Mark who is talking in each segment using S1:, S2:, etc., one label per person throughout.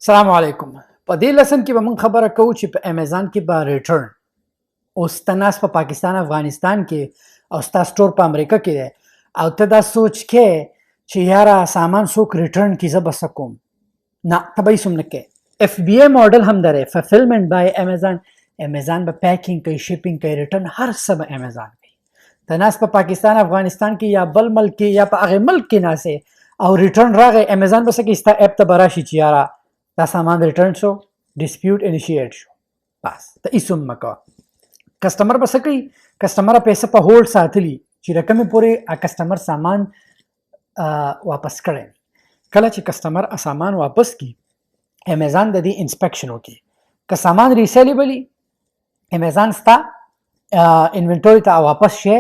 S1: السلام علیکم. په دې لسن کې به موږ خبره کوو چې په امیزان کې به ریټرن اوس ته ناست په پاکستان افغانستان کې او ستا سټور په امریکا کې دی او ته دا سوچ کې چې یاره سامان څوک ریټرن کړي زه به څه کوم. نه ته به هېڅ هم نه کوې. اف بی ای ماډل هم دی فلفلمنټ بای امیزان. امیزان به پیکینګ کوي، شپینګ کوي، ریټرن هر څه به امیزان کوي. ته ناست په پاکستان افغانستان کې یا بل ملک کې یا په هغې ملک کې ناستې او ریټرن راغی، امیزان به څه کوي؟ ستا اپ ته به راشي چې یاره دا سامان ریټرن شو، ډسپیوټ انیشیټ شو، بس ته هېڅ هم مه کوه. کسټمر به څه کوي؟ کسټمر پیسې په هولډ ساتلي چې رقمې پورې کسټمر سامان واپس کړی. کله چې کسټمر سامان واپس کی، امیزان د دې انسپیکشن وکړي. که سامان ریسیلیبل امیزان ستا انوینټوري ته واپس شی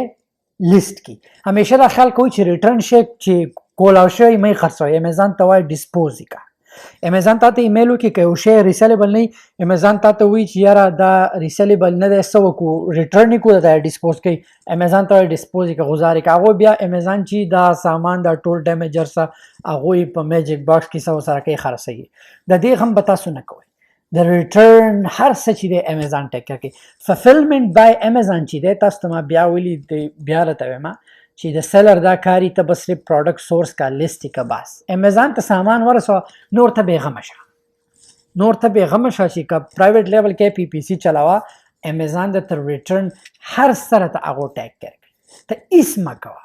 S1: لیست کی. همیشه دا خیال کوئ چې ریټرن شی چې کولاو شوی مه خرڅوئ. امیزان ته وایي ډسپوز یې کړه. امیزان ته ایمیل وکړي که یو شی ریسیلیبل نه وي، امیزان ته وایي چې یاره دا ریسیلیبل نه دی، څه وکړو؟ ریټرن یې کړو، دا ډسپوز کوي. امیزان ته وایي ډسپوز یې کړه، غوزار یې کړه. هغوی بیا امیزان چې دا سامان دا ټول ډیمیجر څه هغوی په میجیک باکس کې څه ورسره کوي، خرڅوي. د دې هم به تاسو نه کوئ. د ریټرن هر څه چې دی امیزان ټیک کوي. فلفلمنټ بای امیزان چې دی تاسو ته ما بیا ویلي دی، بیا راته وایم چې د سیلر دا کاري ته به صرف پروډکټ سورس کا لیست کا بس. امیزان ته سامان ورسوه، نور ته بېغمه شه، نور ته بېغمه شه چې که پرایویټ لیول کې پی پی سی چلاوه، امیزان د تر ریټرن هر سره ته هغو ټیک کوي. ته هېڅ مه کوه.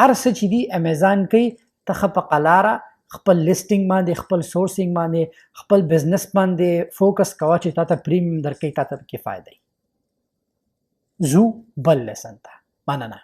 S1: هر څه چې دي امیزان کوي، ته ښه په قلاره خپل لیسټینګ باندې، خپل سورسینګ باندې، خپل بزنس باندې فوکس کوه چې تا ته پریمیم درکوي، تا ته پکې فایده وي. ځو بل لیسن ته. مننه.